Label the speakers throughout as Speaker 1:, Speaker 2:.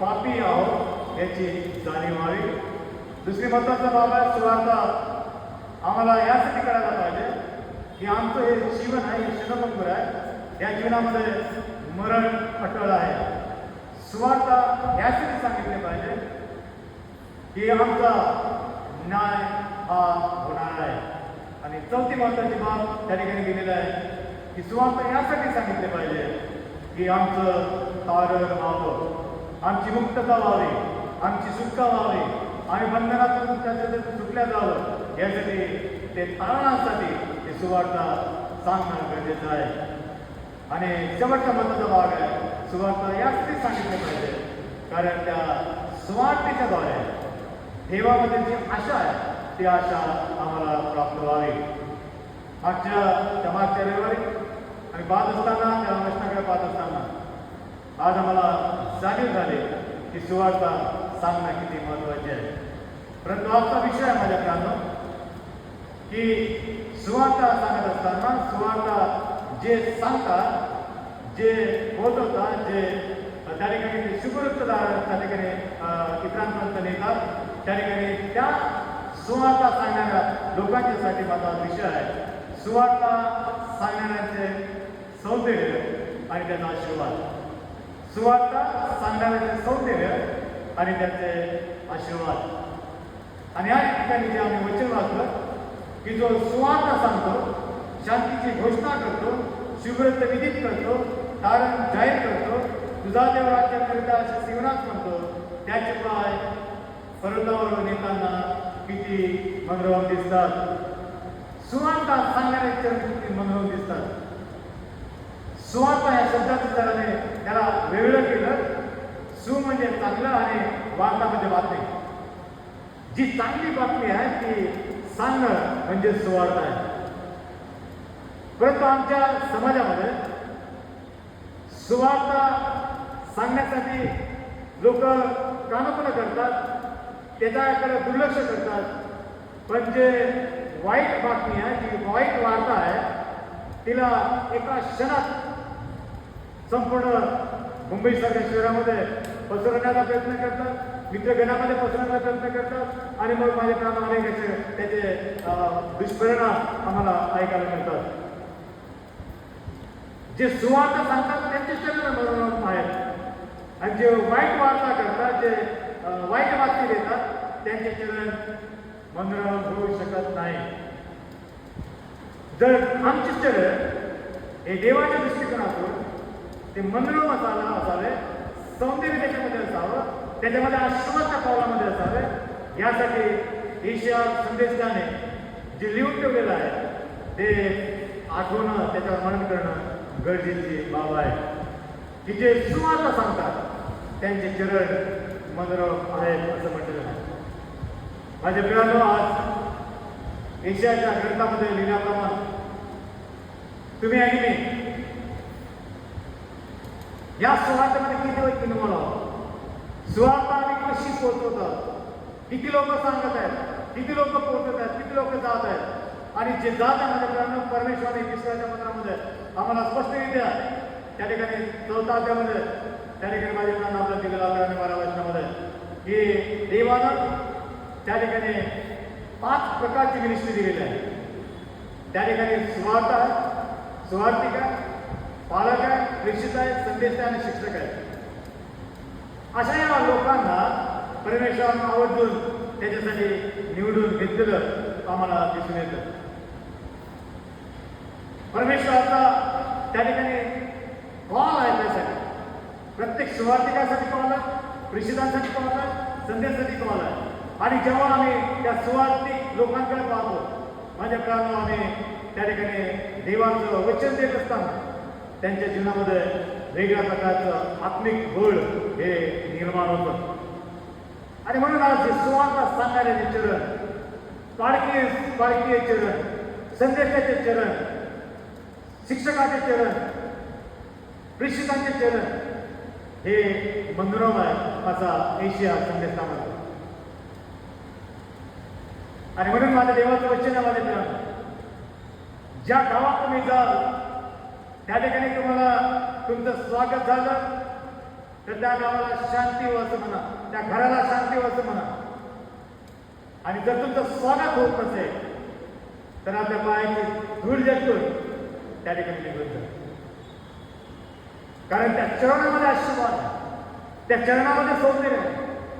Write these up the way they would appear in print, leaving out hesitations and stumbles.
Speaker 1: पापी आहोत याची जाणीव व्हावी. दुसरी महत्त्वाचा बाब आहे, सुवार्ता आम्हाला यासाठी करायला पाहिजे की आमचं हे जीवन आहे, हे क्षणभंगुर आहे. या जीवनामध्ये मरण अटळ आहे. सुवार्ता यासाठी सांगितले पाहिजे की आमचा न्याय हा होणार आहे. आणि चौथी महत्त्वाची बाब त्या ठिकाणी दिलेली आहे की सुवार्ता यासाठी सांगितले पाहिजे की आमचं तारण व्हावं, आमची मुक्तता व्हावी, आमची सुटका व्हावी आणि बंधनातून त्याच्यातून सुटल्या जावं. यासाठी ते तारणासाठी ते सुवार्ता सांगणं गरजेचं आहे. आणि शेवटचा महत्त्वाचा भाग आहे, सुवार्ता यासाठी सांगितले पाहिजे कारण त्या सुवार्तेच्या द्वारे देवामध्ये जी आशा आहे ती आशा आम्हाला प्राप्त व्हावी. मागच्या रविवारी आणि पाहत असताना त्या वचनाकडे पाहत असताना आज आम्हाला जाणीव झाली की सुवार्ता सांगणं किती महत्त्वाचे आहे. परंतु आजचा विषय आहे माझ्या मित्रांनो की सुवार्ता सांगत असताना सुवार्ता जे सांगतात, जे बोलवतात, जे त्या ठिकाणी शुभवृत्तदार त्या ठिकाणी इतरांपर्यंत नेतात, त्या ठिकाणी त्या सुवार्ता सांगणाऱ्या लोकांच्यासाठी माझा विषय आहे. सुवार्ता सांगणाऱ्यांचे सौंदर्य आणि त्याचा आशीर्वाद. सुवार्ता सांगणाऱ्यांचे सौंदर्य आणि त्याचे आशीर्वाद. आणि या ठिकाणी जे आम्ही वचन वाचलं की जो सुवार्ता सांगतो, शांतीची घोषणा करतो, शुभवृत्त विदित करतो, तारण जाहीर करतो, तुझा देव राज्याकरिता असे सिंहनाथ म्हणतो, त्याचे पाय पर्वतावर नेताना किती मनोरम दिसतात. सुवार्ता सांगणारे चरण किती मनोरम दिसतात. सुवार्ता या शब्दाचं जराने त्याला वेगळं केलं. सु म्हणजे चांगलं आणि वार्ता म्हणजे बातमी. जी चांगली बातमी आहे ती सांगणं म्हणजे सुवार्ता आहे. परंतु आमच्या समाजामध्ये सुवार्ता सांगण्यासाठी लोक कानपणा करतात, त्याच्याकडे दुर्लक्ष करतात. पण जे वाईट बातमी आहे, जी वाईट वार्ता आहे, तिला एका क्षणात संपूर्ण मुंबईसारख्या शहरामध्ये पसरवण्याचा प्रयत्न करतात, मित्रगणामध्ये पसरवण्याचा प्रयत्न करतात आणि मग माझ्या कामाने त्याचे दुष्परिणाम आम्हाला ऐकायला मिळतात. जे सुवार्ता सांगतात त्यांचे चरण मनोरम आहेत आणि जे वाईट वार्ता करतात, जे वाईट बातमी देतात, त्यांचे चरण मनोरम होऊ शकत नाही. जर आमचे चरण हे देवाच्या दृष्टिकोनातून ते मनोरम असावे, सौंदर्य त्याच्यामध्ये असावं, त्याच्यामध्ये आशीर्वादच्या पावलामध्ये असावे, यासाठी ईशा संदेशाने जे लिहून ठेवलेलं आहे ते आठवणं, त्याच्यावर मनन करणं गरजेची बाब आहे. की जे सुवार्ता सांगतात त्यांचे चरण मनोरम आहेत असं म्हटलेलं आहे. माझ्या प्रियानो, आज एशियाच्या ग्रंथामध्ये लिहिल्याप्रमाणे तुम्ही आणि मी या सुवार्तेमध्ये किती वेळ इन्व्हॉल्व आहोत. सुवार्ता आम्ही कशी पोहोचवतात, किती लोक सांगत आहेत, किती लोक पोहोचत आहेत, किती लोक जात आहेत. आणि जे जात आहे माझ्या प्रियानो, परमेश्वराने तिसऱ्याच्या पत्रामध्ये आम्हाला स्पष्टरित्या त्या ठिकाणी 4 अध्यायामध्ये त्या ठिकाणी माझ्या मुलांना आपल्या दिलेला 11-12 वचनामध्ये की देवानं त्या ठिकाणी 5 प्रकारची मिनिस्ट्री दिलेली आहे. त्या ठिकाणी सुवार्ता आहे, सुवार्तिक आहे, पालक आहे, प्रेषित आहे, संदेश आहे आणि शिक्षक आहे. अशा या लोकांना परमेश्वरानं आवर्जून त्याच्यासाठी निवडून घेतलेलं आम्हाला दिसून येतं. परमेश्वराचा त्या ठिकाणी कॉल आहे त्यासाठी. प्रत्येक सुवार्तिकासाठी कॉल आहे, प्रेषितांसाठी कॉल आहे, संदेशासाठी कॉल आहे. आणि जेव्हा आम्ही त्या सुवार्तिक लोकांकडे पाहतो, माझ्या प्राणाला आम्ही त्या ठिकाणी देवाचं वचन देत असताना त्यांच्या जीवनामध्ये वेगळ्या प्रकारचं आत्मिक बळ हे निर्माण होतं. आणि म्हणून आज जे सुवार्ता सांगणारे चरण, पालकीय चरण, संदेशाचे चरण, शिक्षकाचे चरण, प्रेषितांचे चरण हे मनोरम आहे असा एशिया संदेशामध्ये. आणि म्हणून माझ्या देवाचं वचन आहे माझ्या मित्रांनो, ज्या गावात तुम्ही जाल त्या ठिकाणी तुम्हाला तुमचं स्वागत झालं तर त्या गावाला शांती हो असं म्हणा, त्या घराला शांती हो असं म्हणा. आणि जर तुमचं स्वागत होत नसेल तर आपल्या पायाची धूळ जगतून त्या ठिकाणी निघून जा. कारण त्या चरणामध्ये आशीर्वाद आहे, त्या चरणामध्ये सौंदर्य आहे,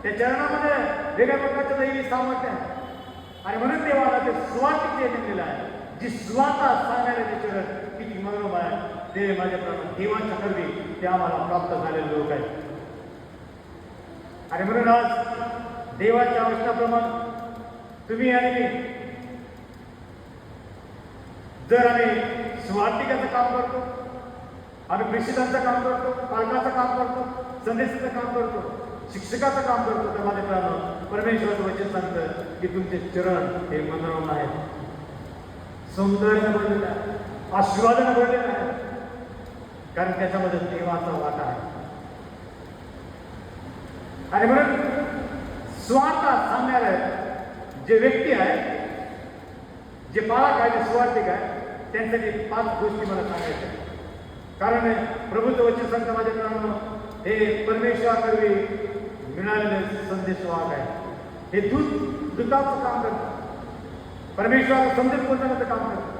Speaker 1: त्या चरणामध्ये वेगळ्या प्रकारचं दैवी सामर्थ्य आहे. आणि म्हणून देवाला ते सुवार्तिक नेमलेलं आहे, जी सुवार्ता सांगायला ते चरण किती मनोरम आहे. ते माझ्या प्रमाणे देवाच्या कर्मी ते आम्हाला प्राप्त झालेले लोक आहेत. आणि म्हणून आज देवाच्या आवश्यकाप्रमाणे तुम्ही आणि मी जर आम्ही सुवार्तिकाचं काम करतो, आम्ही प्रेषितांचं काम करतो, पालकाचं काम करतो, संदेशाचं काम करतो, शिक्षकाचं काम करतो, तर माझ्या मित्रांनो परमेश्वराचं वचन सांगतं की तुमचे चरण हे मनोरम आहेत, सौंदर्यानं भरलेलं आहे, आशीर्वादानं भरलेलं आहे. कारण त्याच्यामध्ये देवाचा वाटा आहे. आणि म्हणून स्वार्थ सांगणारे जे व्यक्ती आहे, जे पालक आहे, जे सुवार्तिक आहे, त्यांच्यासाठी 5 गोष्टी मला सांगायच्या. कारण प्रभूचं वचन सांगतं माझ्या मित्रांनो, हे परमेश्वराकडे मिळालेले संदेशवाहक आहे. हे दूताचं काम करतं, परमेश्वराचा संदेश पोहोचवण्याचं काम करतं.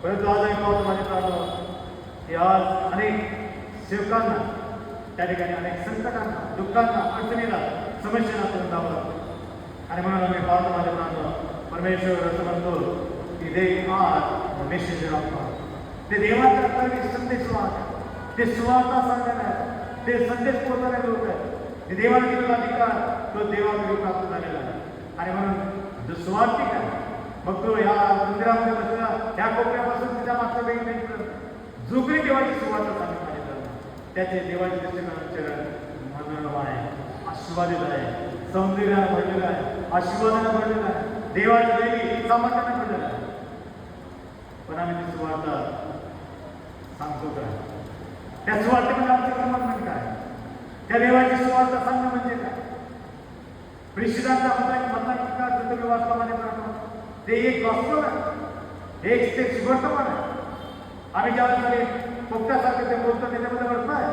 Speaker 1: परंतु आज आम्ही पाहतो माझ्या मित्रांनो की आज अनेक सेवकांना त्या ठिकाणी अनेक संकटांना, दुःखांना, अडचणीला, समस्यांना तोंड द्यावं लागतं. आणि म्हणून आम्ही पाहतो माझ्या मित्रांनो परमेश्वर असं म्हणतो की they are messenger of God. ते देवाच्या कर्मी संदेशवाहक, ते सुवार्ता सांगणारे आहेत, ते संदेश पोहोचणारे लोक आहेत. ते देवाला दिलेला अधिकार तो देवाकडे प्राप्त झालेला आहे. आणि म्हणून जो सुवार्तिक आहे, मग तो ह्या मंदिरामध्ये बसला, ह्या कोपऱ्यापासून तिच्या मागच्या बेंच जो काही देवाची सुवार्ता सांगितली त्याचे देवाचे दृष्टीने चरण मनोरम आहे, आशीर्वादित आहे, सौंदर्यानं भरलेलं आहे, आशीर्वादानं भरलेलं आहे, देवाच्या दैवी सामर्थ्यानं भरलेलं आहे. पण आम्ही ती सुवार्ता सांगतो काय? त्या सुवार्तेमध्ये आमचं क्रमांक म्हणजे काय? त्या देवाची सुवार्ता सांगणं म्हणजे काय? प्रेषितांचा मताधिकार जर तुम्ही वाचल्यामध्ये करतो ते एक गॉस्पेल आहे, एक ते वर्तमान आहे. आम्ही ज्यावेळेस पोपट्यासारखं ते बोलतो त्याच्यामध्ये अर्थ आहे.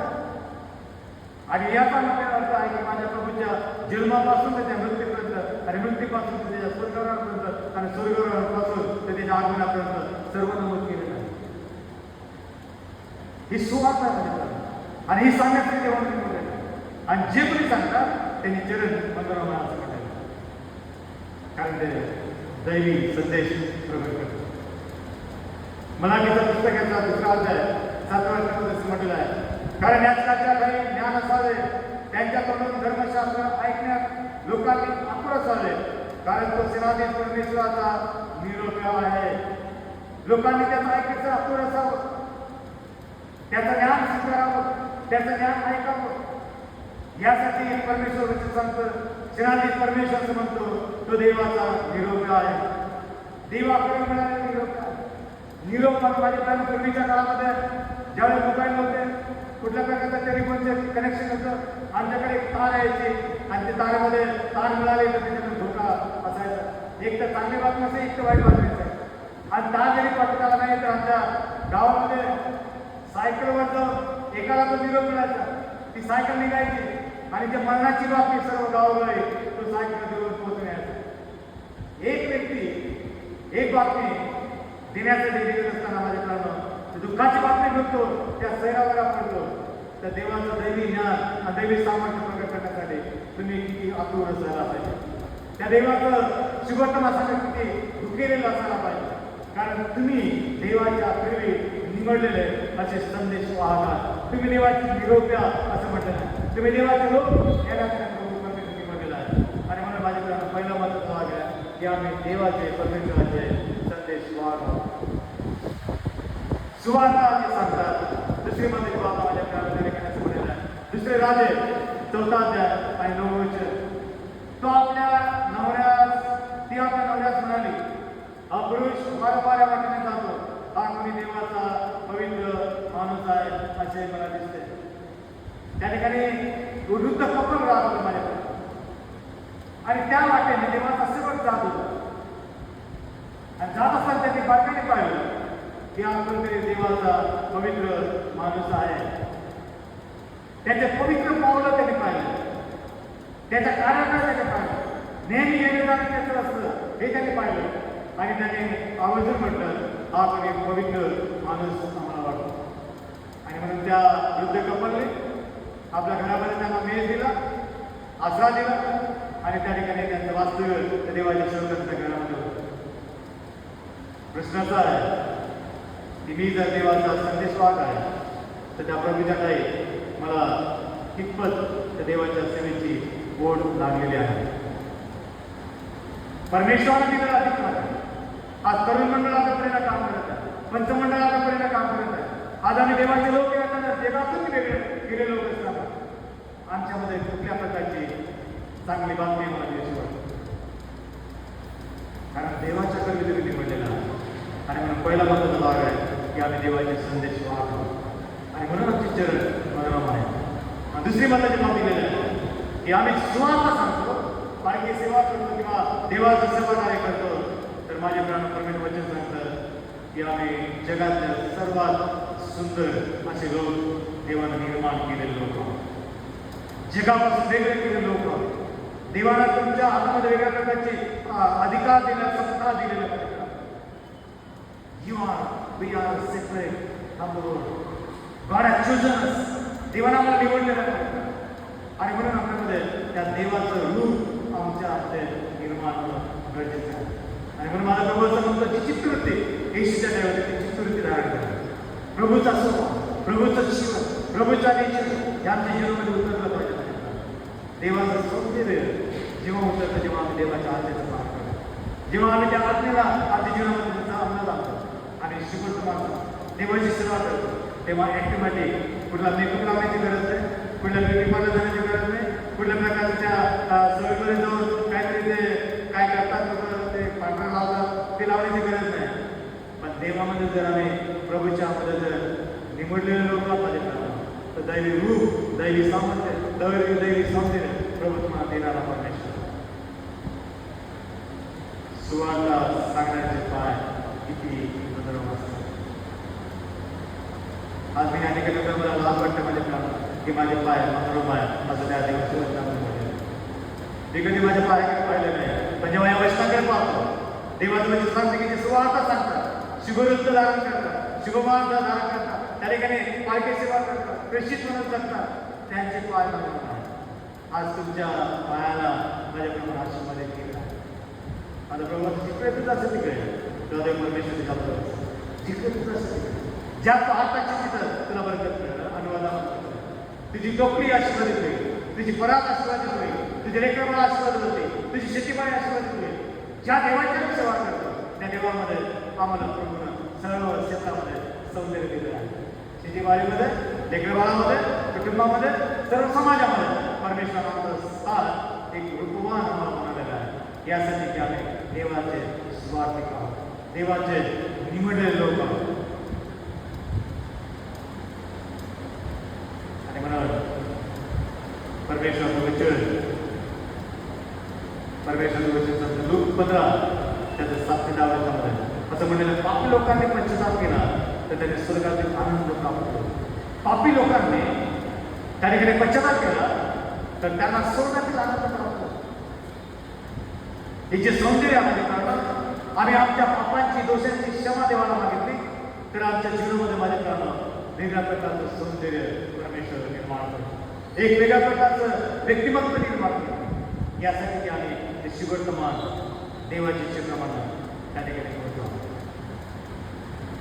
Speaker 1: आणि याचा आपल्याला अर्थ आहे की माझ्या प्रभूच्या जन्मापासून ते त्या मृत्यूपर्यंत, आणि मृत्यूपासून ते त्याच्या स्वर्गरापर्यंत, आणि स्वर्गरापासून ते त्याच्या आगमनापर्यंत सर्व नमूद केलेलं आहे. ही सुवार्ता आहे आणि ही सांगण्यासाठी तेव्हा बोललेलं आहे. आणि जे कोणी सांगतात त्यांनी चरण मनोरम असं म्हटलेलं, कारण ते दैवी संदेश प्रकट करतो. मलाकीच्या पुस्तकाचा 2रा अध्याय 7व्या वचनात म्हटलेलं आहे, कारण याच्या काही ज्ञान असावे, त्यांच्याकडून धर्मशास्त्र ऐकण्यात लोकांनी आतुर असावे, कारण तो सेनाधीश परमेश्वराचा निरोप आहे. लोकांनी त्याचं ऐकायचं आतुर असावं, त्याचं ज्ञान स्वीकारावं, त्याचं ज्ञान ऐकावं. यासाठी परमेश्वर सांगतं, सेनाधीश परमेश्वर म्हणतो तो देवाचा निरोप आहे. देवाकडे मिळालेला निरोप आहे. निरोप माझ्या पूर्वीच्या काळामध्ये ज्यावेळेस मोबाईल होते, कुठल्या प्रकारचं टेलिफोनचे कनेक्शन होतं, आमच्याकडे एक तार यायची आणि त्या तारेमध्ये तार मिळाले तर त्याच्यातून धोका असायचा. एक तर चांगली बातमी असेल, एक तर वाईट बातमी असेल. आणि तार जरी पाठवत आला नाही तर आमच्या गावामध्ये सायकलवर जो एकाला तो निरोप मिळायचा, ती सायकल निघायची आणि त्या मरणाची बातमी सर्व गावाला तो सायकल पोहोचण्याचा. एक व्यक्ती एक बातमी देण्यासाठी देत असताना माझ्या मित्रांनो दुःखाची बातमी घेतो, त्या शहरावर पडतो. त्या देवाचं दैवी ज्ञान आणि दैवी सामर्थ्य प्रकट करण्यासाठी तुम्ही किती आतुर असायला पाहिजे. त्या देवाचं शुभवर्तमानासाठी किती दुखेलेलं असायला पाहिजे. कारण तुम्ही देवाच्या पूर्वी निवडलेले असे संदेश वाहतात. तुम्ही देवाची निरोप्या असं म्हटलं नाही, तुम्ही देवाचे लोक याला निवडलेला आहे. आणि म्हणून माझ्या मित्रांनो पहिला महत्त्वाचा भाग आहे की आम्ही देवाचे परमेश्वराचे संदेश वाहतो. सुवार्ता असे सांगतात. दुसरी मध्ये बाबा माझ्या प्रार्थने करण्याचं म्हटलेलं आहे. दुसरे राजे 4था अध्याय आणि 9वं वचन. तो आपल्या नवऱ्यास ती आपल्या नवऱ्यास म्हणाली, हा पुरुष वारंवार वाटेने जातो, हा कोणी देवाचा पवित्र माणूस आहे असे मला दिसते. त्या ठिकाणी वृद्ध कपल राहत होतं माझ्याकडे आणि त्या वाटेने देवाचा सेवक जात होता. आणि जात असताना त्यांनी बातमीने पाहिलं की हा कोणतरी देवाचा पवित्र माणूस आहे. त्याचे पवित्र पावलं त्यांनी पाहिलं, त्याच्या कार्याकडे त्याने पाहिलं, नेहमी येणं जाणं त्याचं असतं हे त्यांनी पाहिलं आणि त्याने आवर्जून म्हटलं, हा पण एक पवित्र माणूस आम्हाला वाटतो. आणि म्हणून त्या युद्ध कपलने आपल्या घरामध्ये त्यांना मेळ दिला, आसरा दिला आणि त्या ठिकाणी त्यांचं वास्तव्य त्या देवाच्या सेवकांच्या घरामध्ये होतं. प्रश्न असा आहे की मी जर देवाचा संदेश वाहक आहे तर त्या प्रभूच्या काही मला कितपत त्या देवाच्या सेवेची ओढ लागलेली आहे. परमेश्वराने दिलेला अधिकार आज तरुण मंडळाच्या परीने काम करत आहे, पंचमंडळाच्या परीने काम करत आहे. आज आम्ही देवाचे लोक असताना देवातून गेले लोक असताना आमच्यामध्ये कुठल्या प्रकारची चांगली बातमी मला द्यायची वाटते, कारण देवाच्या कर्मी निवडलेला आहे. आणि म्हणून पहिला महत्वाचा भाग आहे की आम्ही देवाचे संदेश वाहत आहोत आणि म्हणून आमची चरण मनोरम आहे. दुसरी महत्वाची बाब दिलेली आहे की आम्ही सुवार्ता सांगतो, बाकी सेवा करतो किंवा देवाचं सेवा कार्य करतो. तर माझे प्राण परमेश्वर वचन सांगतात की आम्ही जगातल्या सर्वात सुंदर असे लोक देवानं निर्माण केलेले लोक आहोत, जगापासून वेगळे केलेले लोक आहोत. देवानं तुमच्या हातामध्ये वेगळ्या प्रकारचे अधिकार दिला, सत्ता दिलेला. We are separate from the world. God has chosen us. देवानं आम्हाला निवडलेलं आहे आणि म्हणून आपल्यामध्ये त्या देवाचं रूप आमच्या निर्माण होणं गरजेचं आहे. आणि म्हणून माझा प्रभू असं म्हणतो जी चित्तवृत्ती येशूच्या देवाची ती चित्तवृत्ती धारण करा. प्रभूचा स्वभाव, प्रभूचं जीवन, प्रभूचा नेचर हे आमच्या जीवनामध्ये उतरलं पाहिजे. देवाचं सौंदर्य जेव्हा उतरतं जेव्हा आम्ही देवाच्या आज्ञेचं पालन करतो, जेव्हा आम्ही त्या आज्ञेला आधी जीवनामध्ये त्याचा अंमल आणतो आणि शिकवतो माणसं देवाची सेवा करतो, तेव्हा ॲक्टिव्हिटी कुठला मेकअप लावण्याची गरज नाही, कुठल्या ब्युटी पार्लर जाण्याची गरज नाही, कुठल्या प्रकारच्या सवयीकडे जाऊन काहीतरी ते काय करतात ते पांढरं लावतात ते लावण्याची गरज नाही. पण देवामध्ये जर आम्ही प्रभूच्या मध्ये जर निवडलेले लोक पाहिजे तर दैवी रूप, दैवी सामर्थ्य, दैवी सौंदर्य प्रभू तुम्हाला देणारा परमेश्वर. सुवार्ता सांगण्याचे पाय किती मनोरम असतात. आज मी अनेक लोक मला लाभ वाटतं माझ्या प्राणात की माझे पाय मनोरम आहे असं त्या देवाच्या. मी कधी माझ्या पायाकडे पाहिलं नाही, पण जेव्हा या वचनाकडे पाहतो देवाचं वचन सांगते की ते सुवार्ता सांगतात, शुभवृत्त धारण करतात, शुभमार्ग धारण करतात, त्या ठिकाणी पालखी सेवा करतात, प्रेषित म्हणून जगतात, त्यांचे पाय मनोरम आहे. आज तुमच्या पायाला माझ्या प्रभू आशीर्वाद केला आहे. माझा प्रभू जिकडे तुझं असं तिकडे तेव्हा परमेश्वर जातो, जिकडे तुझं असं तिकडे ज्या हाताची तिथं तुला बरकत मिळेल, अनुवादामध्ये तुझी टोपली आशीर्वादित होईल, तुझी परात आशीर्वादित होईल, तुझे लेकरं आशीर्वादित होते, तुझी शेतीमाळी आशीर्वादित होईल. ज्या देवाच्या सेवा करतो त्या देवामध्ये आम्हाला प्रभूनं सर्व क्षेत्रामध्ये सौंदर्य दिलेलं आहे. शेतीमाळीमध्ये, लेकरबाळामध्ये, कुटुंबामध्ये, सर्व समाजामध्ये परमेश्वराचा साथ एक रूपवान आम्हाला बनवलेला आहे. यासाठी की आम्ही देवाचे स्वार्थिक आहोत, देवाचे निवडलेले लोक आहोत. आणि म्हणून परमेश्वराचं वचन लूक 15 त्याचं 7 ते 10 वर्षामध्ये असं म्हणलेलं, पापी लोकांनी पश्चाताप केला तर त्यांनी स्वर्गातील आनंद प्राप्त केला. पापी लोकांनी त्या ठिकाणी पश्चाताप केला तर त्यांना स्वर्गातील आनंद प्राप्त होतो. हे जे सौंदर्य आम्हाला करतात, आम्ही आमच्या पापांची दोषांची क्षमा देवाला मागितली तर आमच्या जीवनामध्ये माझ्या कारणं वेगळ्या प्रकारचं सौंदर्य परमेश्वर निर्माण करतो, एक वेगळ्या प्रकारचं व्यक्तिमत्व निर्माण करतो. यासाठी की आम्ही ते शिवर्तमान देवाची चित्रमान त्या ठिकाणी करतो.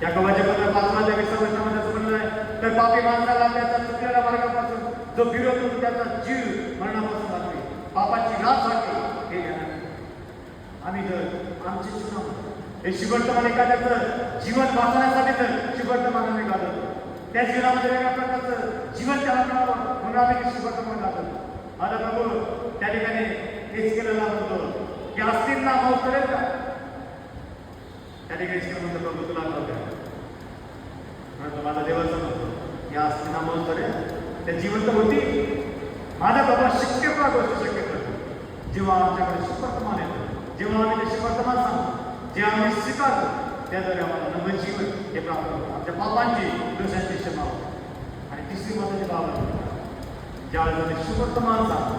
Speaker 1: या कवाच्या 5-20 वर्षामध्ये असं म्हणलं आहे, तर पापी माणसाला त्याच्या चुकलेल्या मार्गापासून जो फिरवतो त्याचा जीव मरणापासून वाचते, पापाची नाश वाटते. हे ज्ञान आम्ही जर आमच्या जीवनामध्ये हे शिवर्तमान एखाद्याचं जीवन वाचण्यासाठी तर शिवर्तमानाने घालतो, त्या जीवनामध्ये वेगळ्या प्रकारचं जीवन त्याला मिळावं म्हणून आम्ही शिवर्तमान घालतो. आता प्रभू त्या ठिकाणी हेच केलेला म्हणतो की अस्थिरना मौत करेल का, त्या ठिकाणी म्हणतो प्रभू तुला नव्हत्या म्हणतो माझा देवाचा म्हणतो या अस्थिरना मौत करेल, त्या जिवंत होती. माझा बाबा शक्य का गोष्ट शक्य करतो जेव्हा आमच्याकडे शिवर्तमान येतो, जेव्हा आम्ही ते शिवर्तमान सांगतो, जे आम्ही स्वीकारतो त्याद्वारे आम्हाला नवं जीवन हे प्राप्त होतं, आमच्या पापांची दोषांची क्षमा होते. आणि तिसरी महत्वाची बाब ज्यावेळेस ते शुभवर्तमान सांगतो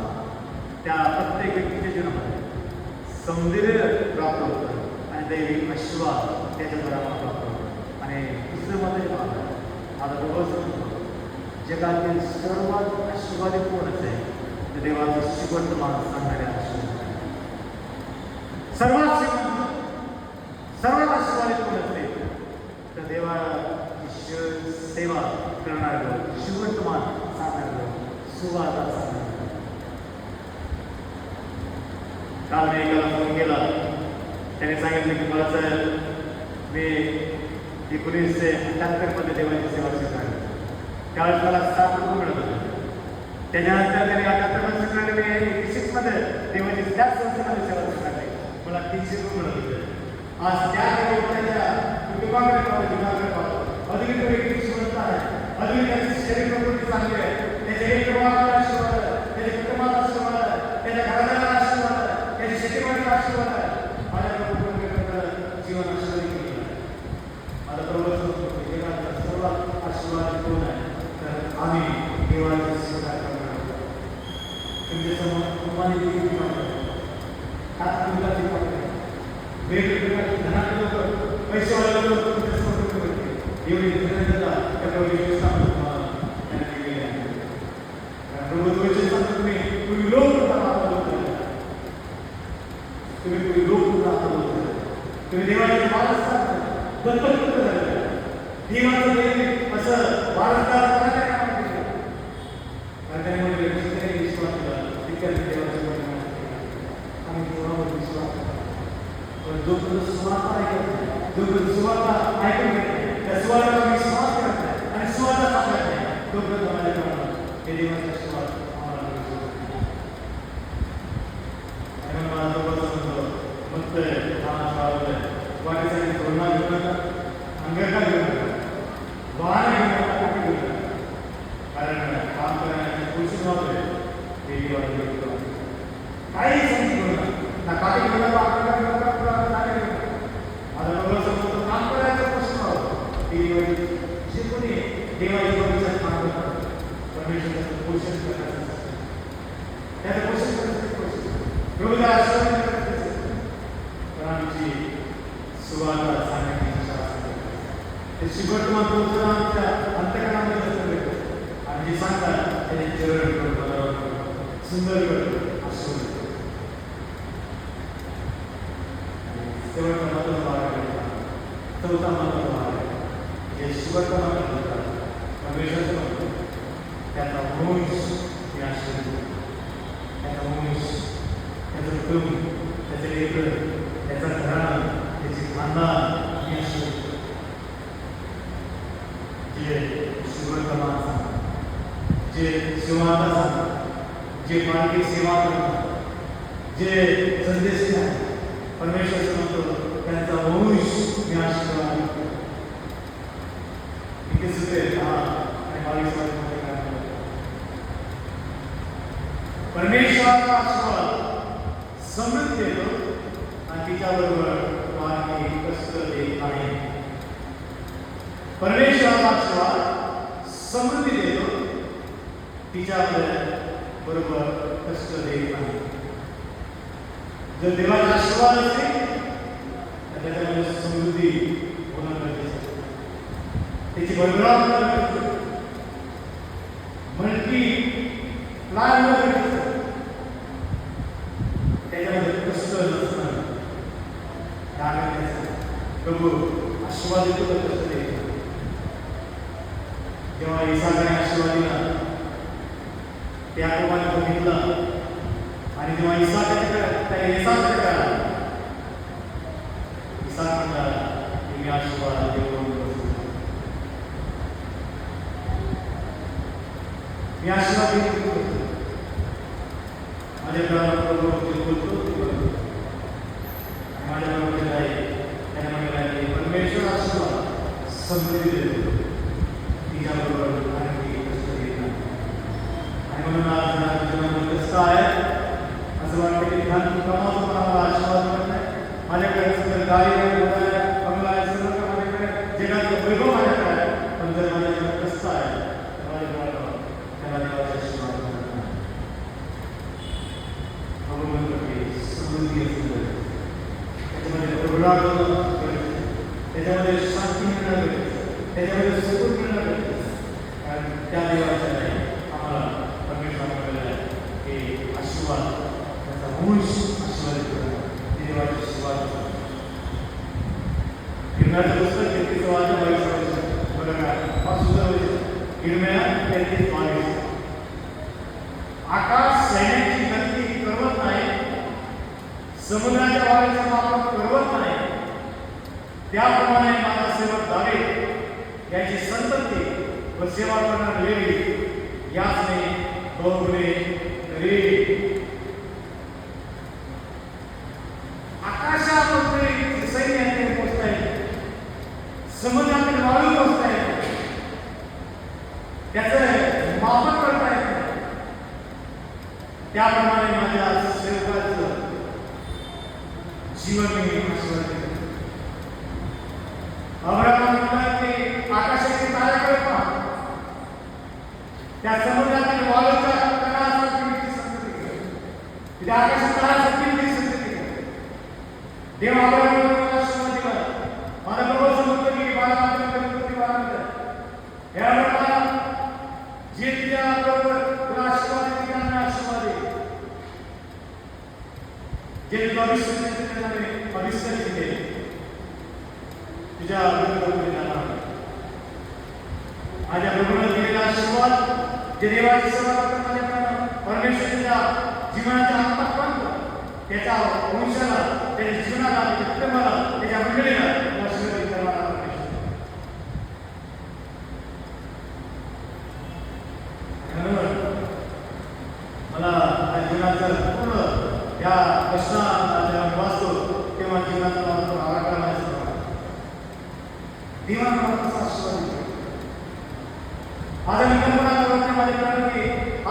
Speaker 1: त्या प्रत्येक व्यक्तीच्या जीवनामध्ये सौंदर्य प्राप्त होतं आणि दैविक आशीर्वाद त्याच्याद्वारा आम्हाला प्राप्त होतो. आणि दुसरं मध्ये आता बघतो जगातील सर्वात आशीर्वादित कोणच आहे तर देवाचं शुभवर्तमान सांगणाऱ्या आशीर्वाद सर्वात श्रीमंत सर्वात आशीर्वादित कोण असते तर देवा सेवा करणार शुभवर्तमान सांगणार सुवार्ता सांगणार. काल मी एकाला फोन केला त्याने सांगितलं की मला सर मी 1978 देवाची सेवा स्वीकारली त्यावेळेस मला 7 रुपये मिळत होते. त्याच्यानंतर त्याने 78 स्वीकारले मी 86 देवाची त्याच संस्थेमध्ये सेवा स्वीकारली मला 300 रुपये मिळत होते. आज त्या त्याच्या कुटुंबाकडे पाहतो जीवनाकडे पाहतो अधिक व्यक्ती श्रीमंत आहे अधिक त्याची शरीर प्रकृती चांगली आहे त्याच्या एक प्रमाणाला आशीर्वाद आहे त्याच्या कुटुंबाला आशीर्वाद आहे त्याच्या घराला आशीर्वाद आहे त्याच्या शेतीमध्ये आशीर्वाद आहे. माझ्या कुटुंबाकडे जीवन आशीर्वाद केलेलं आहे. माझा प्रवचन जगातला सर्वात आशीर्वाद कोण आहे तर आम्ही देवाची सेवा करणार आहोत. तुमच्यासमोर तुम्हाला देखील हात तुमचा वेगवेगळ्या धनाचे लोक पैसेवाले लोक तुमच्यासमोर एवढी धनता त्या प्रभूची प्रभुत्वाचे सांगतो तुम्ही लोक तुम्ही लोक तुम्ही देवाचे वारस दत्तपुत्र झाले देवाचं देव असं वारसदार विश्वास केला तितक्या देवाच्या आम्ही देवावर विश्वास केला. पण जोपर्यंत सुवार्ता ऐकत नाही जोपर्यंत सुवार्ता ऐकून घेत नाही त्या सुवार्तावर विश्वास करत नाही आणि सुवार्ता सांगत नाही तोपर्यंत माझ्या कामाला हे देवाचा आशीर्वाद आम्हाला मिळतो. आणि मला जोपर्यंत म्हणतो मग ते वाटेसाठी धोरणा घेऊ नका अंगठा घेऊ नका वाहन घेऊ नका काठी घेऊ नका कारण काम करण्याचे पुरुष नव्हते ते देवाला काही संधी घेऊ नका ना काठी घेऊ नका अंगठा घेऊ नका माझा बरोबर समजतो काम करायचा प्रश्न होता जे कोणी देवाच्या बरोबर काम करतात परमेश्वराचं पोषण करण्याचं त्याचं पोषण करण्याचं प्रभूला आशीर्वाद करण्याचं तर आमची सुवार्ता सांगण्याची इच्छा असते. ते शुभवर्तमान पोहोचणं आमच्या अंतःकरणामध्ये असतं आणि जे सांगतात त्याने जवळ करतो सुंदर करतो आशीर्वाद शेवटचा महत्त्वाचा भाग आहे चौथा महत्त्वाचा भाग आहे जे शुभवर्तमान करतात परमेश्वराचं म्हणतो त्याचा वंश मी आशीर्वाद त्याचा वंश त्याचं कुटुंब त्याचे लेकरं त्याचा घराणं त्याची खानदान मी आशीर्वाद जे शुभवर्तमान सांगतात जे सेवांना सांगतात जे मानवी सेवा करतात जे संदेश आहेत परमेश्वर म्हणतो त्यांचा वंश मी आशीर्वाद इथे सुद्धा 10 आणि 22 परमेश्वराचा आशीर्वाद समृद्धी देतो आणि तिच्याबरोबर मानवी कष्ट देत नाही. परमेश्वराचा आशीर्वाद समृद्धी देतो तिच्याबरोबर कष्ट देत नाही. जर देवाचा आशीर्वाद असेल तर त्याच्यामध्ये समृद्धी होणं गरजेचं आहे. त्याची भरभराट होणं गरजेचं आहे. मल्टी प्लान होणं गरजेचं आहे. त्याच्यामध्ये कष्ट नसणं प्रभू आशीर्वाद देतो तर कष्ट देतो. जेव्हा इसाकाने आशीर्वाद दिला याकोबाने बघितलं आणि जेव्हा इसाक म्हणला मी आशीर्वाद देतो मी आशीर्वाद देतो माझ्या प्रभूबद्दल बोलतो माझ्या प्रभूबद्दल आहे त्याने म्हटलं परमेश्वर आशीर्वाद समृद्धी देतो तिच्याबरोबर आणि म्हणून आज जीवनामध्ये कष्ट आहे असं वाटतं की ध्यान कमावतो पण आम्हाला आशीर्वाद मिळत नाही. माझ्याकडे सगळं गाडी आहे बंगला आहे सगळं माझ्याकडे जगाचं वैभव माझ्याकडे आहे पण जर माझ्या जीवनात कष्ट आहे तर माझ्या त्याला देवाचा आशीर्वाद बहुमतपैकी समृद्धी असणं, त्याच्यामध्ये प्रगुणार्थ त्याच्यामध्ये शांती मिळणं गरजेचं, त्याच्यामध्ये सुकून मिळणं गरजेचं. कारण त्या देवाच्या नाही आम्हाला परमेश्वराकडे हे आशीर्वाद, त्याचा वंश आशीर्वाद ते देवाचे आशीर्वाद. गिरणाचं पुस्तक 33:22 बघा काय फार सुंदर गिरण्या 33:22. आकाश सैन्याची गती करवत नाही, समुद्राच्या वाऱ्याचा माप करवत नाही, त्याप्रमाणे माझा सेवक दावीद याची संतती व सेवा करणार लेवी याचने गौरवले करेल. आकाशामध्ये सैन्याने पोचताय, समुद्रातील वाळू पोचताय, त्याचं मापन करता येत नाही. त्याप्रमाणे माझ्या सेवकाचं जीवन मी आशीर्वाद देतो. अब्राहम आकाशाची ताऱ्याकडे पहा, त्या समुद्रातील वाळूच्या कणासारखी संतती कर, त्या आकाशात ताऱ्यासारखी संतती कर. देव अब्राहमाला आशीर्वाद दिला, मला प्रभू समजतो की बाळा यावेळेला जितक्या बरोबर तुला आशीर्वाद दिला आणि आशीर्वाद दे. जे भविष्य दिले तुझ्या माझ्या प्रभूने दिलेला आशीर्वाद, जे देवाची सेवा करताना परमेश्वराच्या जीवनाच्या अंतापर्यंत त्याच्या वंशाला, त्याच्या जीवनाला, त्याच्या कुटुंबाला, त्याच्या मंडळीला आशीर्वाद करणारा परमेश्वर. मला या जीवनाचा पूर्ण या प्रश्नाला वाचतो तेव्हा जीवनाचा आराखडा माझ्या देवाने मला कसा आशीर्वाद दिला. आज मी कल्पना करतो माझ्या की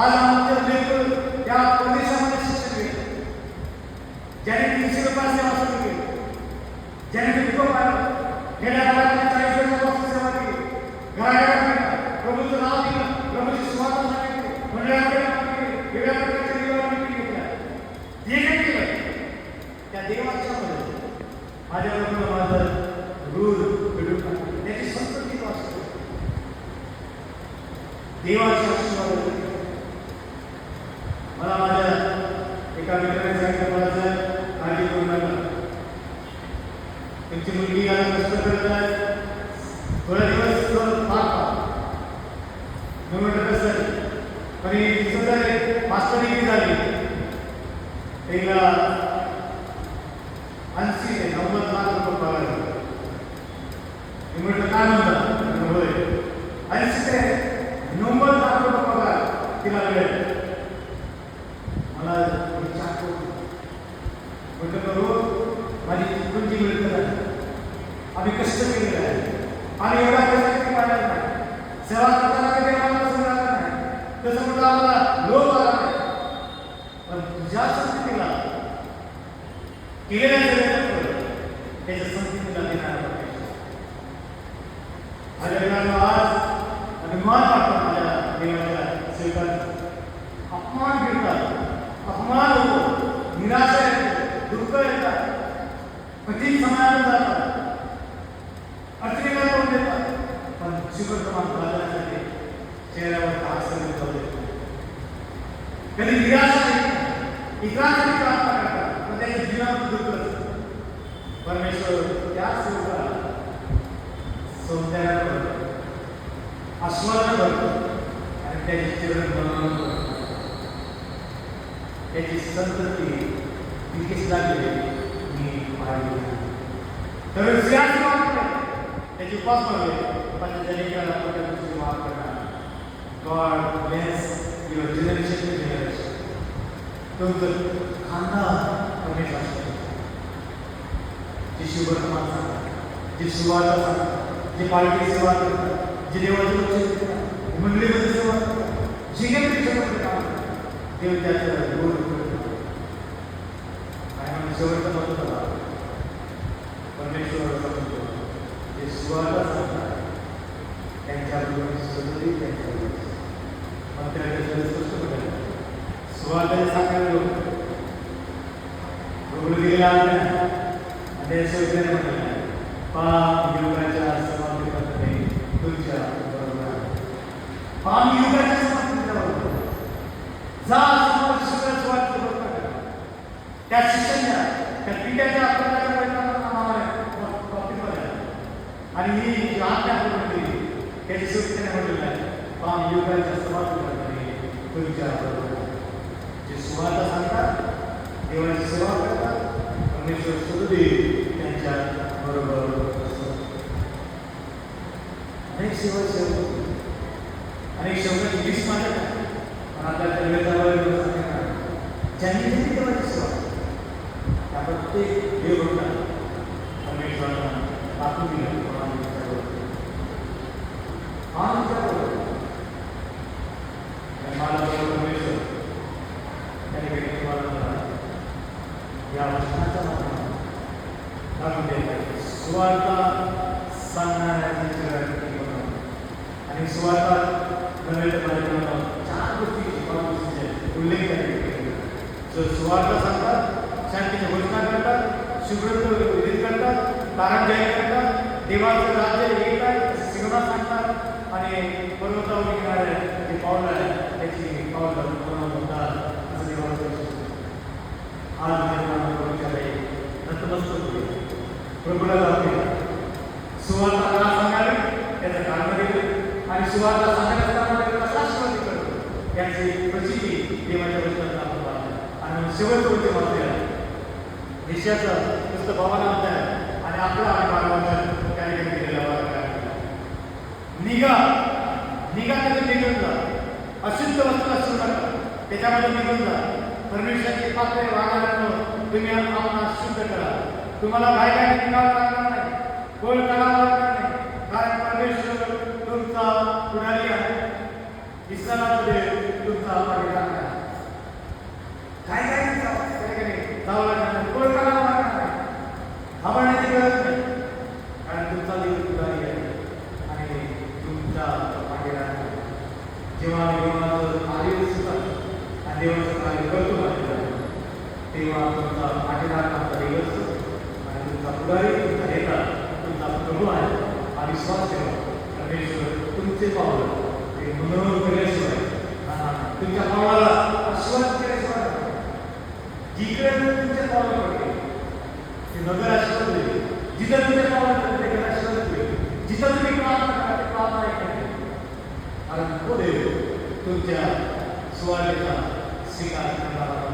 Speaker 1: आज आमच्या लेकरं त्या प्रदेशामध्ये शिक्षण घेतलं, ज्याने 300 रुपये सेवा सुरू केली, ज्याने विकत पाहिलं, गेल्या काळात 40 वर्षापासून सेवा केली, घराघरात प्रभूचं नाव दिलं, प्रभूची सुवार्ता सांगितली, मंडळाकडे वेगळ्या प्रकारच्या देवाला मीटिंग घेतल्या. जे काही केलं त्या देवाच्या मध्ये माझ्याबरोबर माझं रूढ मिळून त्याची संतती वाचतो. देवाची आशीर्वाद मला माझ्या एका मित्राने सांगितलं, मला सर काळजी करू नका, तुमची मुलगी याला कष्ट करत आहे, थोडा दिवस मी म्हटलं कसं पण तिचं मास्टर डिग्री झाली, तिला 80-90 लाख रुपये पगार झाला. मी म्हटलं काय म्हणतात, होय 80 ते 90 लाख रुपये पगार तिला मिळेल. मला म्हटलं करू माझी कोणती मिळत नाही, आम्ही कष्ट केलेलं आहे आणि एवढा पैसा किती पाहिला नाही, सेवा करताना कधी आम्हाला समजा नाही, तसं म्हटलं आम्हाला लोभ आला नाही. पण तुझ्या संस्कृतीला केलेल्या त्याच्या संस्कृतीला देणारा माझ्या देवाला आज अभिमान वाटतो. माझ्या देवाच्या सेवकांचा अपमान घेतात, अपमान होतो, निराशा येते, दुःख येतात, कठीण समयाला जातात, अडचणीला तोंड देतात, पण जीवन क्रमांक बदलण्यासाठी चेहऱ्यावर हास्य दिसवले. कधी निराशा येते, इतरांसाठी प्रार्थना करतात, पण त्याच्या जीवनात दुःख असतं. परमेश्वर त्या सेवकाला सौंदर्यात भरतो, आस्वादन भरतो आणि त्याची चरण बनवून करतो. त्याची संतती तिकीच लागली मी पाहिली. तर त्याची उपासना पण जनिकाला पोटाची माफ करणार. God bless your generation to generation. तुमचं खानदान परमेश्वर जे शुभवर्तमान सांगतात, जे सुवार्ता सांगतात, जे पालखी सेवा करतात, जे देवाचं लक्ष देतात, मंडळीमध्ये सेवा करतात, जे काही त्याच्यामध्ये काम करतात, देव त्याचं गोड करतात. आणि शेवटचं मत झाला परमेश्वर सांगतो जे सुवार्ता सांगतात त्यांच्याबरोबर सदरी त्यांच्याबरोबर मग त्याच्या स्पष्ट पडलं सुवार्ता सांगणारे लोक प्रभू दिलेला आणि सोयीने म्हटलं पाम युगाच्या समाप्ती करणे तुमच्या बरोबर पाम युगाच्या समाप्तीच्या बरोबर जा समोर सगळंच वाटतं बरोबर त्या शिष्याच्या त्या पिढ्याच्या आपल्याला आणि ही जी आज्ञा केली त्याची सोयीने म्हटलेलं आहे पाम युगाच्या समाप्ती करणे तुमच्या बरोबर जे सुवार्ता सांगतात देवाची सेवा करतात परमेश्वर सुखदेव त्यांच्या बरोबर अनेक सेवा अनेक सेवकाची लिस्ट मागत आहे पण आपल्या वेळेवर ज्यांनी ज्यांनी देवाची सेवा त्या प्रत्येक देव होतात परमेश्वरांना दाखवून दिलं परमेश्वर त्याने तुम्हाला या वचनाच्या दाखवून देत आहे सुवार्ता सांगणाऱ्या आणि सुवार्ता नव्हे चार गोष्टीचे उल्लेख केले जो सुवार्ता सांगतात शांतीची घोषणा करतात शुभ्रत्व विधित करतात कारण जाहीर करतात देवाचं राज्य एक आहे सिंगणा सांगतात आणि पर्वतावर निघणारे जे पाऊल आहे त्याची पाऊल म्हणतात असं देवाचं आज नतमस्तक होते प्रभूला जाते सुवार्ता का सांगावी त्याचं कारण दिले आणि सुवार्ता सांगायला कसा शिवाजी करतो त्याची प्रचिती देवाच्या वचनात आपण पाहतो आणि शेवटचं होते मात्र देशाचं नुसतं भावना आहे आणि आपला आणि मानवाचं कार्यक्रम केलेला निघा निघा त्याचं निघून जा अशुद्ध वस्तूला सुरू नका त्याच्यामध्ये निघून जा परमेश्वराची पात्र वागण्यानं तुम्ही आपणास शुद्ध करा तुम्हाला काय काय निघावं लागणार नाही गोल करावं लागणार नाही कारण परमेश्वर तुमचा पुढारी आहे इस्लामामध्ये तुमचा पाठीराखा आहे काय काय जावं लागणार नाही गोल करावं लागणार नाही थांबण्याची गरज नाही कारण तुमचा देव पुढारी आहे आणि तुमचा पाठीराखा जेव्हा देवाचं कार्य सुद्धा आणि देवाचं कार्य करतो तेव्हा तुमचा पाठीराखा आमचा देव असतो आणि तुमचा पुढारी तुमचा नेता तुमचा प्रभू आहे हा विश्वास ठेवा परमेश्वर तुमचे पावलं ते मनोरंजन केल्याशिवाय तुमच्या पावलाला आशीर्वाद केल्याशिवाय जिकडे तुमच्या पावलं पडते ते नगर आशीर्वाद देते जिथं तुमच्या पावलं पडते ते आशीर्वाद देते जिथं तुम्ही प्रार्थना करा ते प्रार्थना ऐकते कारण तो देव तुमच्या सुवार्तेचा स्वीकार करणारा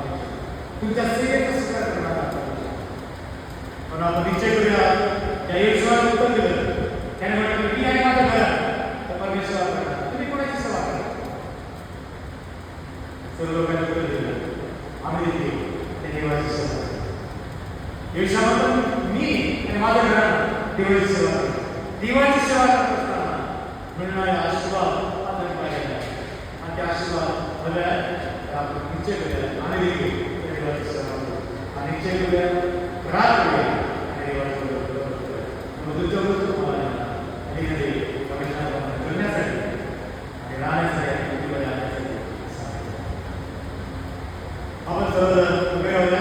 Speaker 1: तुमच्या सेवेचा स्वीकार करणारा पण आपण निश्चय करूया त्या येशूने उत्तर दिलं त्याने म्हटलं मी आहे माझ्या घरात तर परमेश्वर तुम्ही कोणाची सेवा करा सर्व लोकांनी उत्तर दिलं आम्ही देते त्या देवाची सेवा येशू म्हणतो मी आणि माझ्या घरात देवाची सेवा करतो देवाची सेवा करत असताना मिळणारे आशीर्वाद आपण पाहिजे आणि ते आशीर्वाद भले आहे आपण निश्चय करूया आम्ही देते देवाची सेवा करू आणि निश्चय करूया रात करूया आणि देवाची